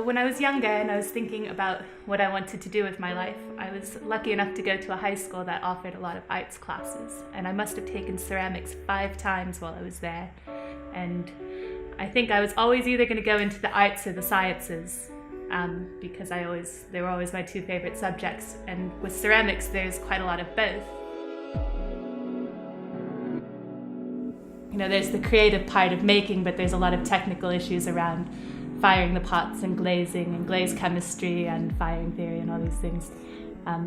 when I was younger and I was thinking about what I wanted to do with my life, I was lucky enough to go to a high school that offered a lot of arts classes, and I must have taken ceramics 5 times while I was there. And I think I was always either going to go into the arts or the sciences, because they were always my 2 favorite subjects. And with ceramics, there's quite a lot of both. You know, there's the creative part of making, but there's a lot of technical issues around firing the pots and glazing and glaze chemistry and firing theory and all these things.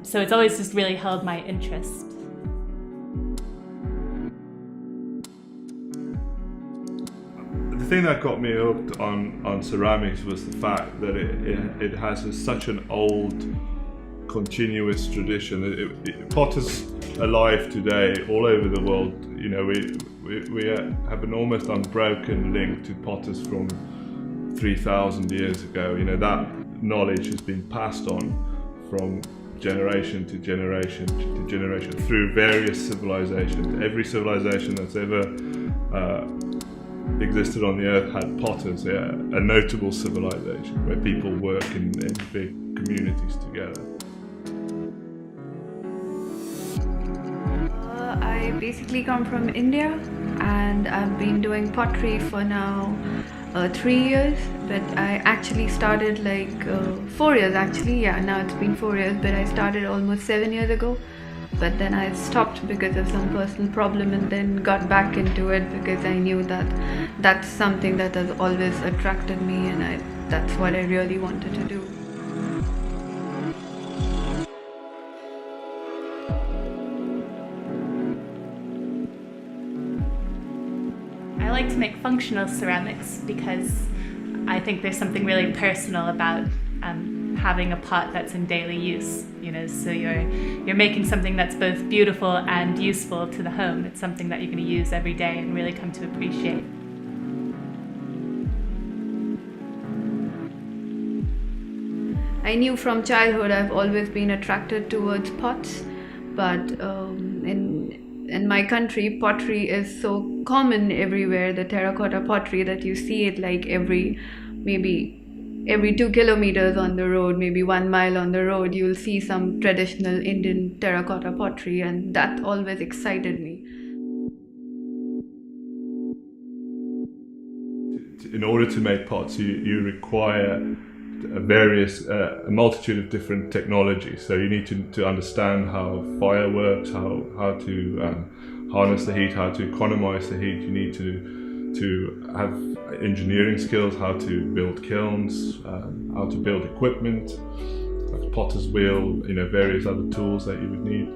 So it's always just really held my interest. The thing that got me hooked on ceramics was the fact that it has such an old, continuous tradition. Potters alive today all over the world. You know, we have an almost unbroken link to potters from 3,000 years ago. You know, that knowledge has been passed on from generation to generation to generation through various civilizations. Every civilization that's ever existed on the earth had potters. A notable civilization where people work in big communities together. I basically come from India, and I've been doing pottery for now 3 years, but I actually started 4 years actually. Yeah, now it's been 4 years, but I started almost 7 years ago. But then I stopped because of some personal problem, and then got back into it because I knew that that's something that has always attracted me, and that's what I really wanted to do. I like to make functional ceramics because I think there's something really personal about having a pot that's in daily use. You know, so you're making something that's both beautiful and useful to the home. It's something that you're going to use every day and really come to appreciate. I knew from childhood I've always been attracted towards pots, but in my country, pottery is so common everywhere, the terracotta pottery, that you see it every 2 kilometers on the road, maybe 1 mile on the road, you'll see some traditional Indian terracotta pottery, and that always excited me. In order to make pots, you require a multitude of different technologies. So you need to understand how fire works, how to harness the heat, how to economize the heat. You need to have engineering skills, how to build kilns, how to build equipment, like potter's wheel, various other tools that you would need,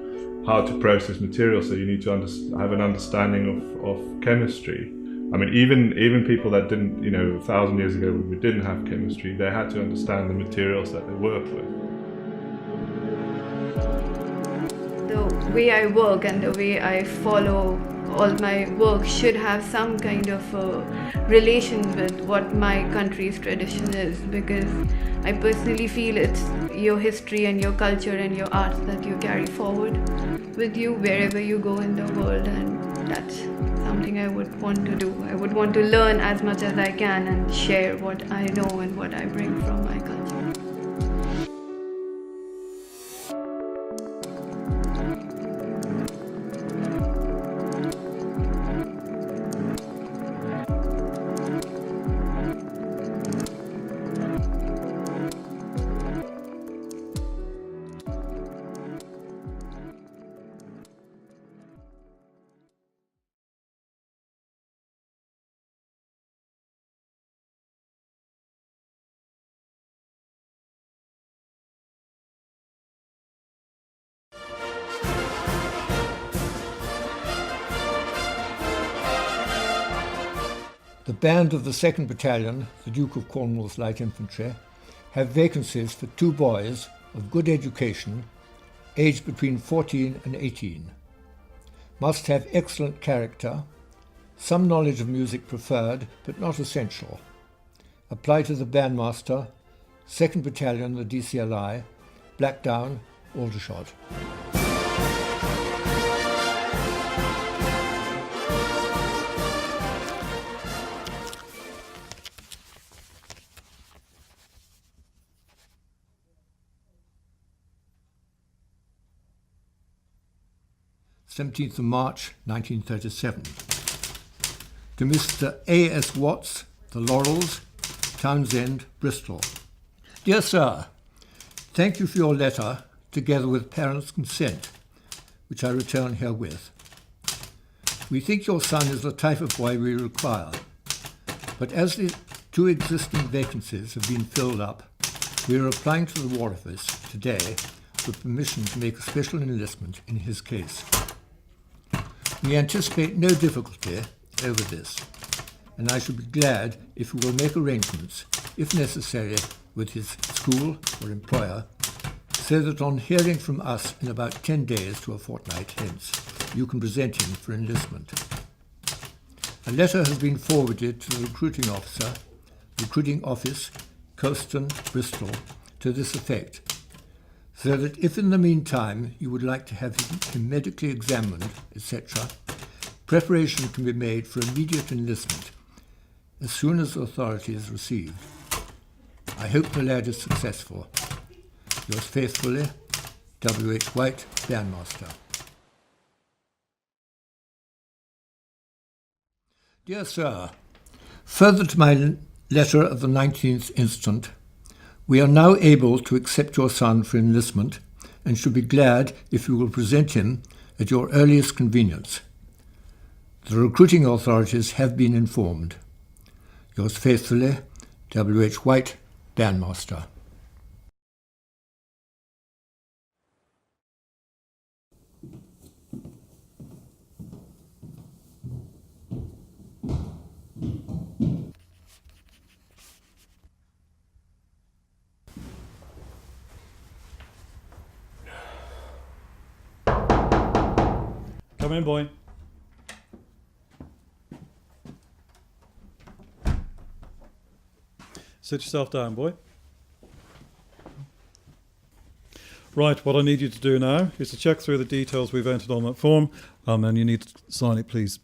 how to process materials. So you need to have an understanding of chemistry. I mean, even people that didn't, 1,000 years ago, we didn't have chemistry, they had to understand the materials that they worked with. The way I work and the way I follow all my work should have some kind of relation with what my country's tradition is, because I personally feel it's your history and your culture and your art that you carry forward with you wherever you go in the world, and that's something I would want to do. I would want to learn as much as I can and share what I know and what I bring from my culture. The band of the 2nd Battalion, the Duke of Cornwall's Light Infantry, have vacancies for 2 boys of good education, aged between 14 and 18. Must have excellent character, some knowledge of music preferred, but not essential. Apply to the bandmaster, 2nd Battalion, the DCLI, Blackdown, Aldershot. 17th of March 1937. To Mr. A.S. Watts, The Laurels, Townsend, Bristol. Dear Sir, thank you for your letter, together with parents' consent, which I return herewith. We think your son is the type of boy we require, but as the 2 existing vacancies have been filled up, we are applying to the War Office today for permission to make a special enlistment in his case. We anticipate no difficulty over this, and I should be glad if you will make arrangements, if necessary, with his school or employer, so that on hearing from us in about 10 days to a fortnight hence, you can present him for enlistment. A letter has been forwarded to the recruiting office, Colston, Bristol, to this effect, so that if in the meantime you would like to have him medically examined, etc., preparation can be made for immediate enlistment as soon as the authority is received. I hope the lad is successful. Yours faithfully, W.H. White, Bandmaster. Dear Sir, further to my letter of the 19th instant, we are now able to accept your son for enlistment and should be glad if you will present him at your earliest convenience. The recruiting authorities have been informed. Yours faithfully, W.H. White, Bandmaster. Come in, boy. Sit yourself down, boy. Right, what I need you to do now is to check through the details we've entered on that form, and you need to sign it, please.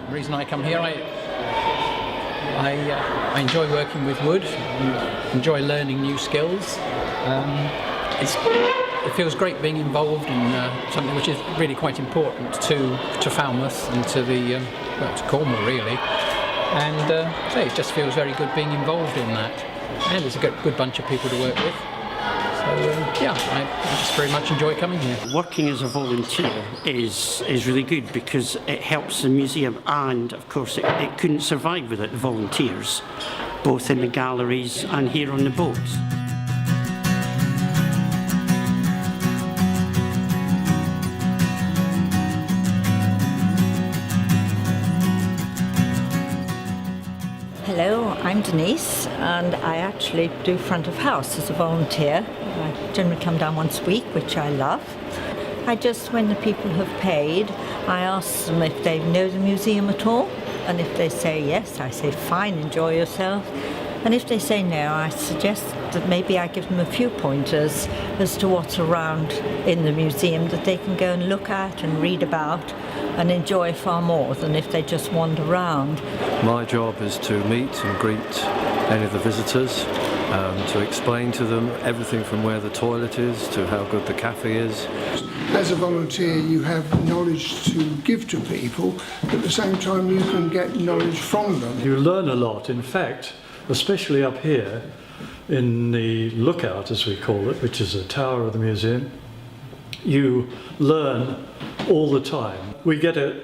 The reason I come here, I enjoy working with wood, enjoy learning new skills. It feels great being involved in something which is really quite important to Falmouth and to to Cornwall really. And it just feels very good being involved in that. And it's a good bunch of people to work with. So Yeah, I just very much enjoy coming here. Working as a volunteer is really good because it helps the museum, and of course it couldn't survive without the volunteers, both in the galleries and here on the boats. Hello, I'm Denise, and I actually do front of house as a volunteer. I generally come down once a week, which I love. When the people have paid, I ask them if they know the museum at all, and if they say yes, I say fine, enjoy yourself. And if they say no, I suggest that maybe I give them a few pointers as to what's around in the museum that they can go and look at and read about and enjoy far more than if they just wander around. My job is to meet and greet any of the visitors, to explain to them everything from where the toilet is to how good the cafe is. As a volunteer, you have knowledge to give to people, but at the same time you can get knowledge from them. You learn a lot. In fact, especially up here in the lookout, as we call it, which is a tower of the museum, you learn all the time. We get a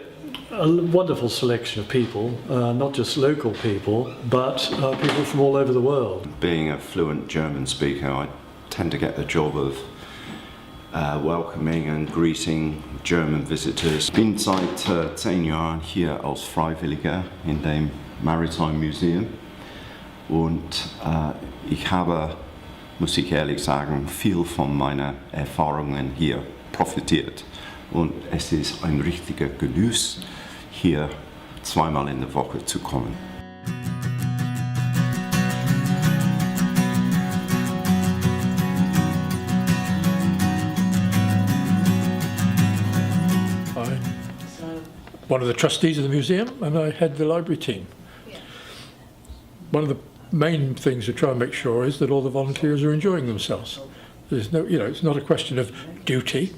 wonderful selection of people, not just local people, but people from all over the world. Being a fluent German speaker, I tend to get the job of welcoming and greeting German visitors. Ich bin seit 10 Jahren hier als Freiwilliger in dem Maritime Museum und ich habe, muss ich ehrlich sagen, viel von meinen Erfahrungen hier profitiert. Und es ist ein richtiger Genuss, hier zweimal in der Woche zu kommen. I'm one of the trustees of the museum, and I head the library team. One of the main things to try and make sure is that all the volunteers are enjoying themselves. There's no, it's not a question of duty.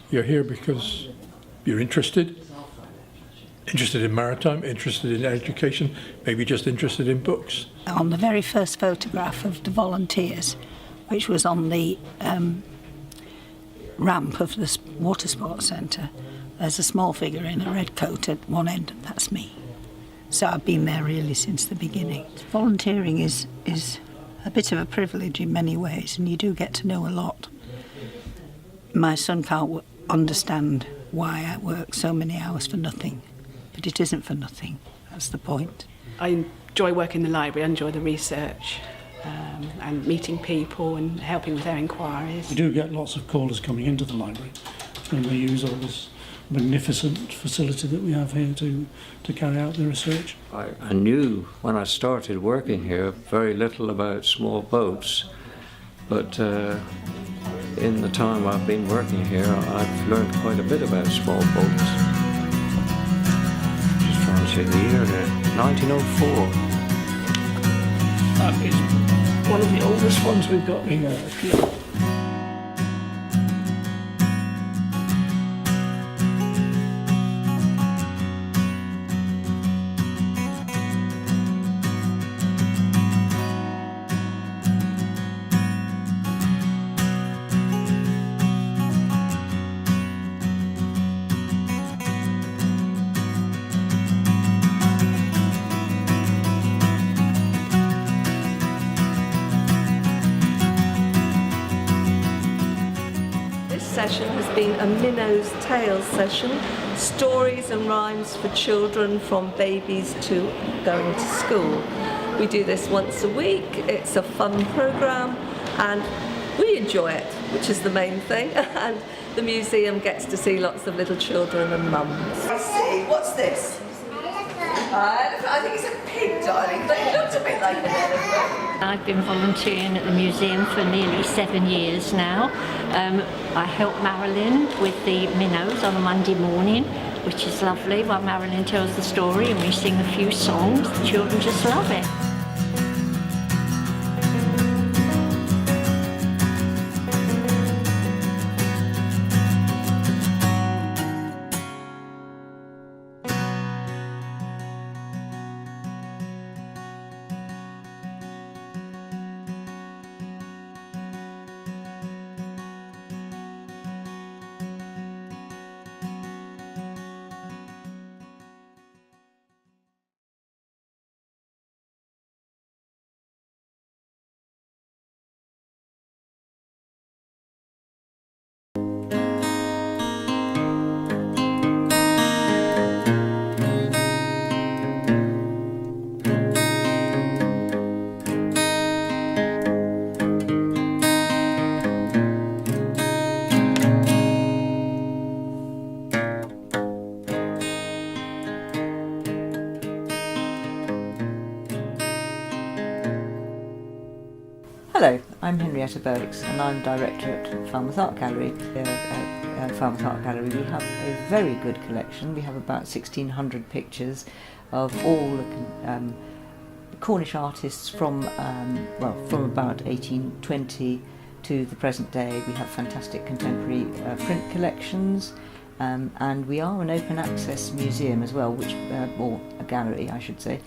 You're here because you're interested in maritime, interested in education, maybe just interested in books. On the very first photograph of the volunteers, which was on the ramp of the water sports centre, there's a small figure in a red coat at one end, and that's me. So I've been there really since the beginning. Volunteering is a bit of a privilege in many ways, and you do get to know a lot. My son can't understand why I work so many hours for nothing, but it isn't for nothing, that's the point. I enjoy working in the library, I enjoy the research and meeting people and helping with their inquiries. We do get lots of callers coming into the library, and we use all this magnificent facility that we have here to carry out the research. I knew when I started working here very little about small boats, but in the time I've been working here, I've learned quite a bit about small boats. Just trying to see the year here, 1904. That is one of the oldest ones we've got here. Session has been a Minnow's Tales session, stories and rhymes for children from babies to going to school. We do this once a week, it's a fun programme and we enjoy it, which is the main thing, and the museum gets to see lots of little children and mums. Let's see, what's this? I think it's a pig, darling, but it looks a bit like an elephant. I've been volunteering at the museum for nearly 7 years now. I help Marilyn with the minnows on a Monday morning, which is lovely, while Marilyn tells the story and we sing a few songs. The children just love it. Hello, I'm Henrietta Bowick and I'm director at Falmouth Art Gallery. At Falmouth Art Gallery we have a very good collection. We have about 1,600 pictures of all Cornish artists from about 1820 to the present day. We have fantastic contemporary print collections, and we are an open access museum as well, or a gallery I should say,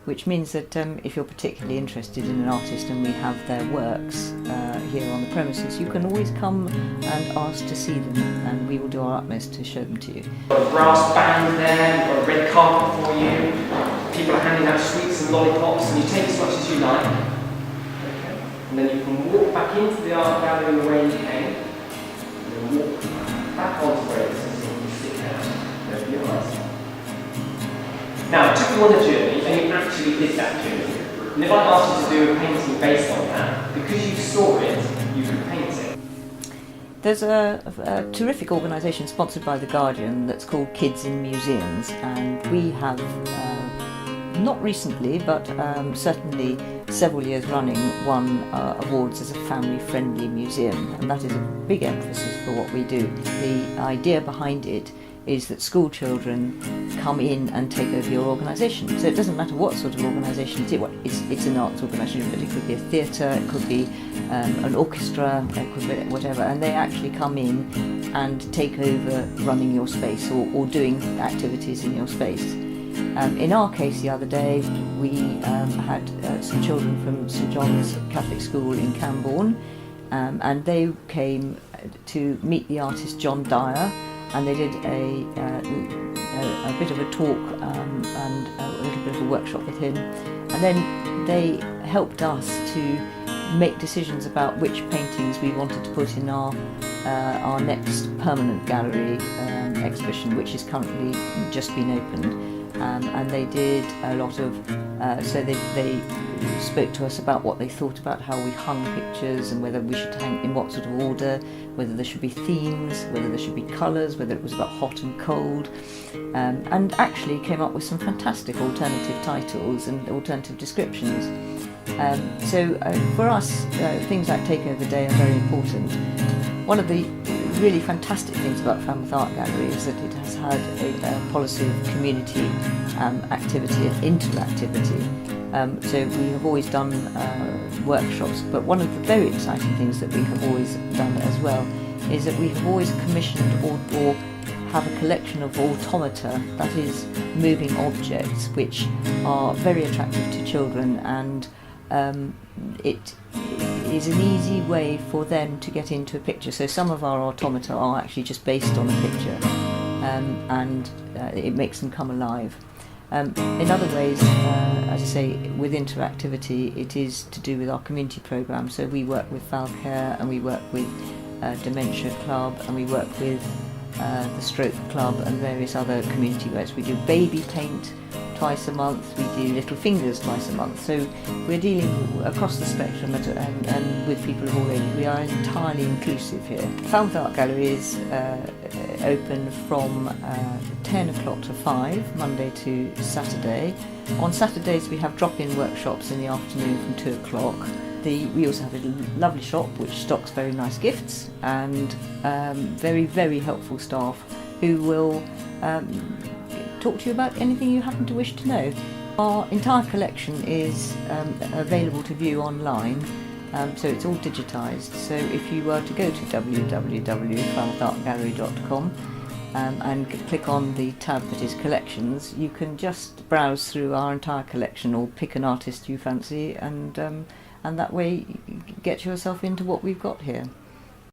which means that if you're particularly interested in an artist and we have their works here on the premises, you can always come and ask to see them, and we will do our utmost to show them to you. We've got a brass band there, we've got a red carpet for you, people are handing out sweets and lollipops, and you take as much as you like. Okay. And then you can walk back into the art gallery the way you came, and then walk back onto where it is, and you sit down over your eyes. Now, I took you on a journey, and you actually did that journey. And if I asked you to do a painting based on that, because you saw it, you could paint it. There's a terrific organisation sponsored by The Guardian that's called Kids in Museums, and we have, not recently, but certainly several years running, won awards as a family-friendly museum, and that is a big emphasis for what we do. The idea behind it is that school children come in and take over your organisation. So it doesn't matter what sort of organisation it is. It's an arts organisation, but it could be a theatre, it could be an orchestra, it could be whatever, and they actually come in and take over running your space or doing activities in your space. In our case the other day, we had some children from St John's Catholic School in Cambourne, and they came to meet the artist John Dyer, and they did a bit of a talk and a little bit of a workshop with him, and then they helped us to make decisions about which paintings we wanted to put in our next permanent gallery exhibition, which is currently just been opened. And they did a lot of, so they spoke to us about what they thought about how we hung pictures and whether we should hang in what sort of order, whether there should be themes, whether there should be colours, whether it was about hot and cold, and actually came up with some fantastic alternative titles and alternative descriptions. So for us, things like Takeover Day are very important. One of the really fantastic things about Falmouth Art Gallery is that it has had a policy of community activity and interactivity. So we have always done workshops, but one of the very exciting things that we have always done as well is that we have always commissioned or have a collection of automata, that is moving objects, which are very attractive to children, and it is an easy way for them to get into a picture. So some of our automata are actually just based on a picture, and it makes them come alive. In other ways, as I say, with interactivity, it is to do with our community programme. So we work with Valcare, and we work with Dementia Club, and we work with the Stroke Club and various other community groups. We do baby paint twice a month, we do Little Fingers twice a month. So we're dealing across the spectrum and with people of all ages. We are entirely inclusive here. Falmouth Art Gallery is open from 10 o'clock to 5, Monday to Saturday. On Saturdays we have drop-in workshops in the afternoon from 2 o'clock. We also have a lovely shop which stocks very nice gifts, and very, very helpful staff who will talk to you about anything you happen to wish to know. Our entire collection is available to view online, so it's all digitised. So if you were to go to www.falmouthartgallery.com and click on the tab that is collections, you can just browse through our entire collection or pick an artist you fancy, and that way get yourself into what we've got here.